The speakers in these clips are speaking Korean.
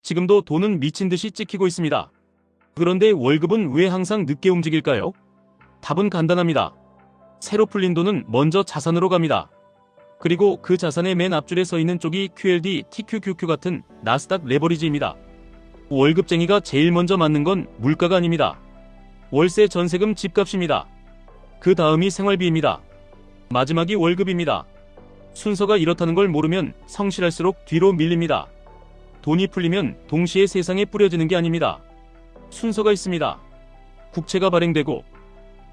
지금도 돈은 미친 듯이 찍히고 있습니다. 그런데 월급은 왜 항상 늦게 움직일까요? 답은 간단합니다. 새로 풀린 돈은 먼저 자산으로 갑니다. 그리고 그 자산의 맨 앞줄에 서 있는 쪽이 QLD, TQQQ 같은 나스닥 레버리지입니다. 월급쟁이가 제일 먼저 맞는 건 물가가 아닙니다. 월세, 전세금, 집값입니다. 그 다음이 생활비입니다. 마지막이 월급입니다. 순서가 이렇다는 걸 모르면 성실할수록 뒤로 밀립니다. 돈이 풀리면 동시에 세상에 뿌려지는 게 아닙니다. 순서가 있습니다. 국채가 발행되고,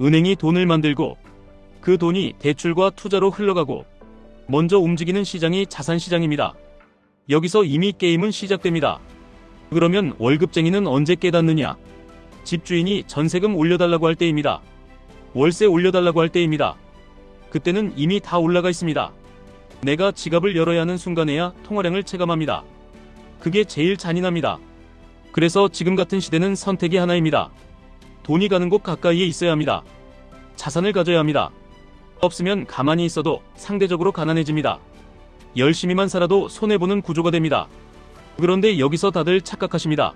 은행이 돈을 만들고, 그 돈이 대출과 투자로 흘러가고, 먼저 움직이는 시장이 자산시장입니다. 여기서 이미 게임은 시작됩니다. 그러면 월급쟁이는 언제 깨닫느냐? 집주인이 전세금 올려달라고 할 때입니다. 월세 올려달라고 할 때입니다. 그때는 이미 다 올라가 있습니다. 내가 지갑을 열어야 하는 순간에야 통화량을 체감합니다. 그게 제일 잔인합니다. 그래서 지금 같은 시대는 선택이 하나입니다. 돈이 가는 곳 가까이에 있어야 합니다. 자산을 가져야 합니다. 없으면 가만히 있어도 상대적으로 가난해집니다. 열심히만 살아도 손해보는 구조가 됩니다. 그런데 여기서 다들 착각하십니다.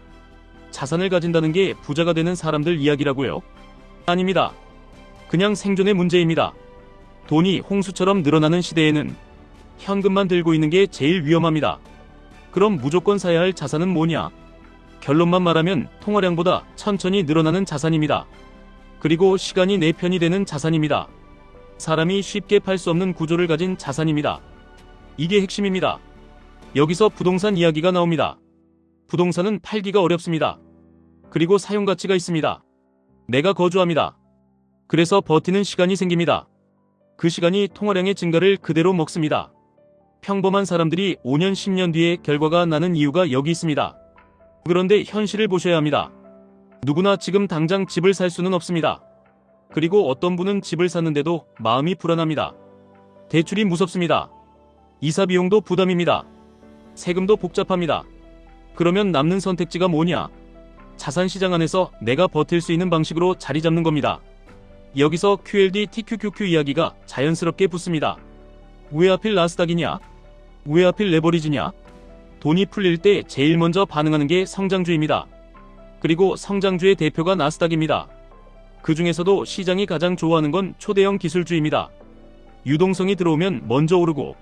자산을 가진다는 게 부자가 되는 사람들 이야기라고요? 아닙니다. 그냥 생존의 문제입니다. 돈이 홍수처럼 늘어나는 시대에는 현금만 들고 있는 게 제일 위험합니다. 그럼 무조건 사야 할 자산은 뭐냐? 결론만 말하면 통화량보다 천천히 늘어나는 자산입니다. 그리고 시간이 내 편이 되는 자산입니다. 사람이 쉽게 팔 수 없는 구조를 가진 자산입니다. 이게 핵심입니다. 여기서 부동산 이야기가 나옵니다. 부동산은 팔기가 어렵습니다. 그리고 사용가치가 있습니다. 내가 거주합니다. 그래서 버티는 시간이 생깁니다. 그 시간이 통화량의 증가를 그대로 먹습니다. 평범한 사람들이 5년, 10년 뒤에 결과가 나는 이유가 여기 있습니다. 그런데 현실을 보셔야 합니다. 누구나 지금 당장 집을 살 수는 없습니다. 그리고 어떤 분은 집을 샀는데도 마음이 불안합니다. 대출이 무섭습니다. 이사 비용도 부담입니다. 세금도 복잡합니다. 그러면 남는 선택지가 뭐냐? 자산시장 안에서 내가 버틸 수 있는 방식으로 자리 잡는 겁니다. 여기서 QLD, TQQQ 이야기가 자연스럽게 붙습니다. 왜 하필 나스닥이냐? 왜 하필 레버리지냐? 돈이 풀릴 때 제일 먼저 반응하는 게 성장주입니다. 그리고 성장주의 대표가 나스닥입니다. 그 중에서도 시장이 가장 좋아하는 건 초대형 기술주입니다. 유동성이 들어오면 먼저 오르고,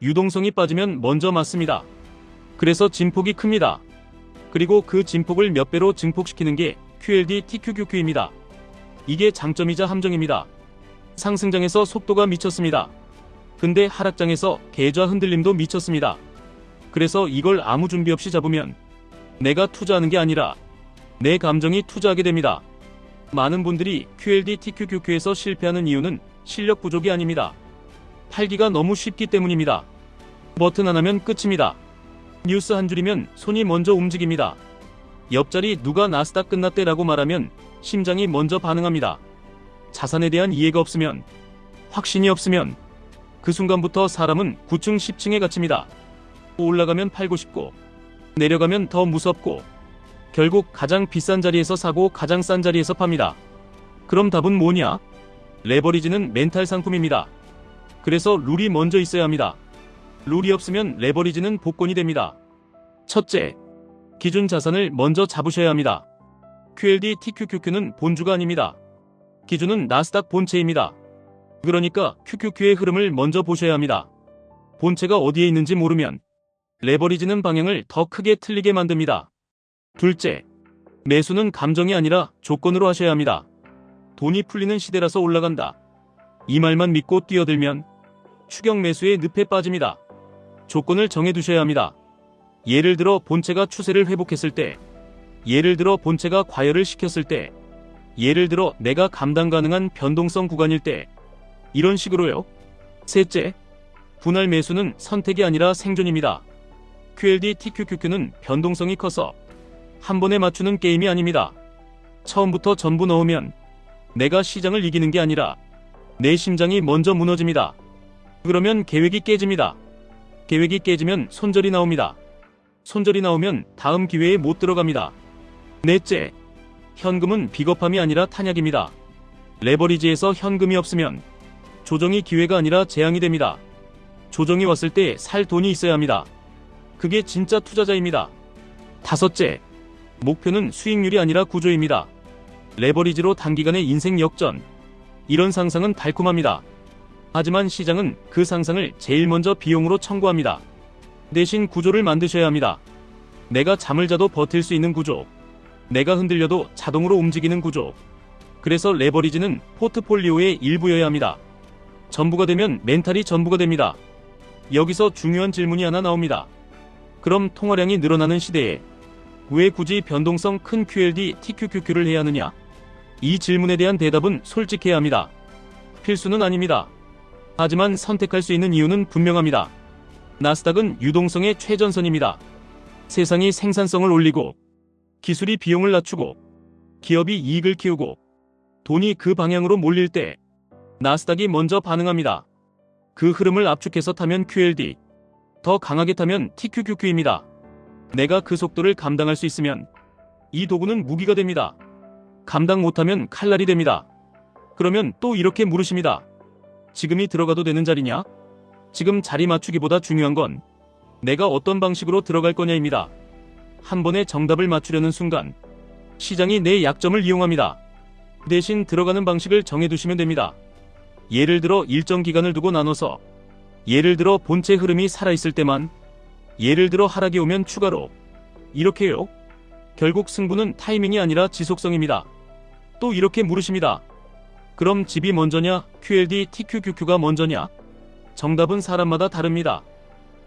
유동성이 빠지면 먼저 맞습니다. 그래서 진폭이 큽니다. 그리고 그 진폭을 몇 배로 증폭시키는 게 QLD, TQQQ입니다. 이게 장점이자 함정입니다. 상승장에서 속도가 미쳤습니다. 근데 하락장에서 계좌 흔들림도 미쳤습니다. 그래서 이걸 아무 준비 없이 잡으면 내가 투자하는 게 아니라 내 감정이 투자하게 됩니다. 많은 분들이 QLD, TQQQ에서 실패하는 이유는 실력 부족이 아닙니다. 팔기가 너무 쉽기 때문입니다. 버튼 하나면 끝입니다. 뉴스 한 줄이면 손이 먼저 움직입니다. 옆자리 누가 나스닥 끝났대 라고 말하면 심장이 먼저 반응합니다. 자산에 대한 이해가 없으면, 확신이 없으면 그 순간부터 사람은 9층, 10층에 갇힙니다. 올라가면 팔고 싶고, 내려가면 더 무섭고, 결국 가장 비싼 자리에서 사고 가장 싼 자리에서 팝니다. 그럼 답은 뭐냐? 레버리지는 멘탈 상품입니다. 그래서 룰이 먼저 있어야 합니다. 룰이 없으면 레버리지는 복권이 됩니다. 첫째, 기준 자산을 먼저 잡으셔야 합니다. QLD, TQQQ는 본주가 아닙니다. 기준은 나스닥 본체입니다. 그러니까 QQQ의 흐름을 먼저 보셔야 합니다. 본체가 어디에 있는지 모르면 레버리지는 방향을 더 크게 틀리게 만듭니다. 둘째, 매수는 감정이 아니라 조건으로 하셔야 합니다. 돈이 풀리는 시대라서 올라간다. 이 말만 믿고 뛰어들면 추격 매수의 늪에 빠집니다. 조건을 정해두셔야 합니다. 예를 들어 본체가 추세를 회복했을 때, 예를 들어 본체가 과열을 시켰을 때, 예를 들어 내가 감당 가능한 변동성 구간일 때, 이런 식으로요. 셋째, 분할 매수는 선택이 아니라 생존입니다. QLD, TQQQ는 변동성이 커서 한 번에 맞추는 게임이 아닙니다. 처음부터 전부 넣으면 내가 시장을 이기는 게 아니라 내 심장이 먼저 무너집니다. 그러면 계획이 깨집니다. 계획이 깨지면 손절이 나옵니다. 손절이 나오면 다음 기회에 못 들어갑니다. 넷째, 현금은 비겁함이 아니라 탄약입니다. 레버리지에서 현금이 없으면 조정이 기회가 아니라 재앙이 됩니다. 조정이 왔을 때 살 돈이 있어야 합니다. 그게 진짜 투자자입니다. 다섯째, 목표는 수익률이 아니라 구조입니다. 레버리지로 단기간의 인생 역전. 이런 상상은 달콤합니다. 하지만 시장은 그 상상을 제일 먼저 비용으로 청구합니다. 대신 구조를 만드셔야 합니다. 내가 잠을 자도 버틸 수 있는 구조. 내가 흔들려도 자동으로 움직이는 구조. 그래서 레버리지는 포트폴리오의 일부여야 합니다. 전부가 되면 멘탈이 전부가 됩니다. 여기서 중요한 질문이 하나 나옵니다. 그럼 통화량이 늘어나는 시대에 왜 굳이 변동성 큰 QLD, TQQQ를 해야 하느냐? 이 질문에 대한 대답은 솔직해야 합니다. 필수는 아닙니다. 하지만 선택할 수 있는 이유는 분명합니다. 나스닥은 유동성의 최전선입니다. 세상이 생산성을 올리고, 기술이 비용을 낮추고, 기업이 이익을 키우고, 돈이 그 방향으로 몰릴 때 나스닥이 먼저 반응합니다. 그 흐름을 압축해서 타면 QLD, 더 강하게 타면 TQQQ입니다. 내가 그 속도를 감당할 수 있으면 이 도구는 무기가 됩니다. 감당 못하면 칼날이 됩니다. 그러면 또 이렇게 물으십니다. 지금이 들어가도 되는 자리냐? 지금 자리 맞추기보다 중요한 건 내가 어떤 방식으로 들어갈 거냐입니다. 한 번에 정답을 맞추려는 순간 시장이 내 약점을 이용합니다. 대신 들어가는 방식을 정해두시면 됩니다. 예를 들어 일정 기간을 두고 나눠서, 예를 들어 본체 흐름이 살아있을 때만, 예를 들어 하락이 오면 추가로, 이렇게요. 결국 승부는 타이밍이 아니라 지속성입니다. 또 이렇게 물으십니다. 그럼 집이 먼저냐, QLD, TQQQ가 먼저냐? 정답은 사람마다 다릅니다.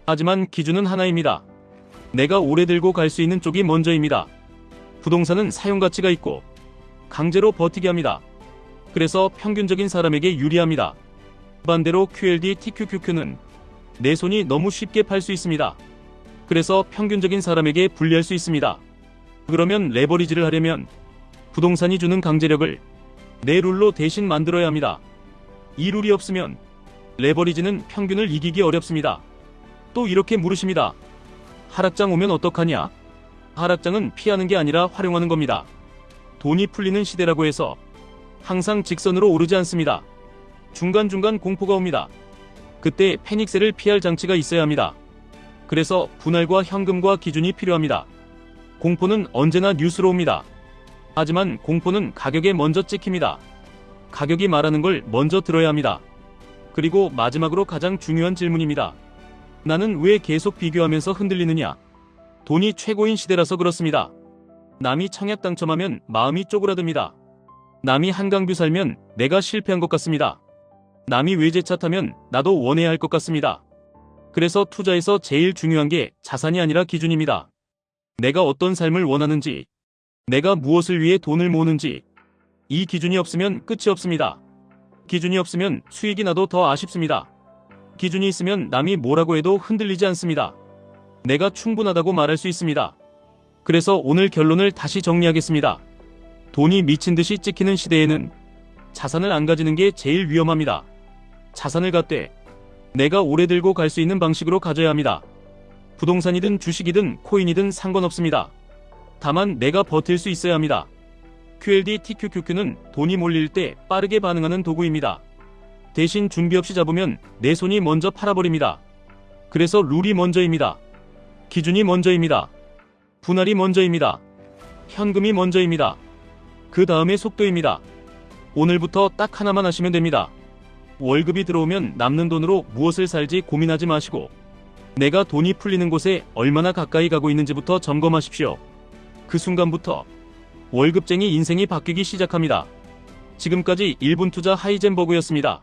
하지만 기준은 하나입니다. 내가 오래 들고 갈 수 있는 쪽이 먼저입니다. 부동산은 사용가치가 있고 강제로 버티게 합니다. 그래서 평균적인 사람에게 유리합니다. 반대로 QLD, TQQQ는 내 손이 너무 쉽게 팔 수 있습니다. 그래서 평균적인 사람에게 불리할 수 있습니다. 그러면 레버리지를 하려면 부동산이 주는 강제력을 내 룰로 대신 만들어야 합니다. 이 룰이 없으면 레버리지는 평균을 이기기 어렵습니다. 또 이렇게 물으십니다. 하락장 오면 어떡하냐? 하락장은 피하는 게 아니라 활용하는 겁니다. 돈이 풀리는 시대라고 해서 항상 직선으로 오르지 않습니다. 중간중간 공포가 옵니다. 그때 패닉셀을 피할 장치가 있어야 합니다. 그래서 분할과 현금과 기준이 필요합니다. 공포는 언제나 뉴스로 옵니다. 하지만 공포는 가격에 먼저 찍힙니다. 가격이 말하는 걸 먼저 들어야 합니다. 그리고 마지막으로 가장 중요한 질문입니다. 나는 왜 계속 비교하면서 흔들리느냐? 돈이 최고인 시대라서 그렇습니다. 남이 청약 당첨하면 마음이 쪼그라듭니다. 남이 한강뷰 살면 내가 실패한 것 같습니다. 남이 외제차 타면 나도 원해야 할 것 같습니다. 그래서 투자에서 제일 중요한 게 자산이 아니라 기준입니다. 내가 어떤 삶을 원하는지, 내가 무엇을 위해 돈을 모으는지, 이 기준이 없으면 끝이 없습니다. 기준이 없으면 수익이 나도 더 아쉽습니다. 기준이 있으면 남이 뭐라고 해도 흔들리지 않습니다. 내가 충분하다고 말할 수 있습니다. 그래서 오늘 결론을 다시 정리하겠습니다. 돈이 미친 듯이 찍히는 시대에는 자산을 안 가지는 게 제일 위험합니다. 자산을 갖되 내가 오래 들고 갈 수 있는 방식으로 가져야 합니다. 부동산이든 주식이든 코인이든 상관없습니다. 다만 내가 버틸 수 있어야 합니다. QLD, TQQQ는 돈이 몰릴 때 빠르게 반응하는 도구입니다. 대신 준비 없이 잡으면 내 손이 먼저 팔아버립니다. 그래서 룰이 먼저입니다. 기준이 먼저입니다. 분할이 먼저입니다. 현금이 먼저입니다. 그 다음에 속도입니다. 오늘부터 딱 하나만 하시면 됩니다. 월급이 들어오면 남는 돈으로 무엇을 살지 고민하지 마시고 내가 돈이 풀리는 곳에 얼마나 가까이 가고 있는지부터 점검하십시오. 그 순간부터 월급쟁이 인생이 바뀌기 시작합니다. 지금까지 1분 투자 하이젠버그였습니다.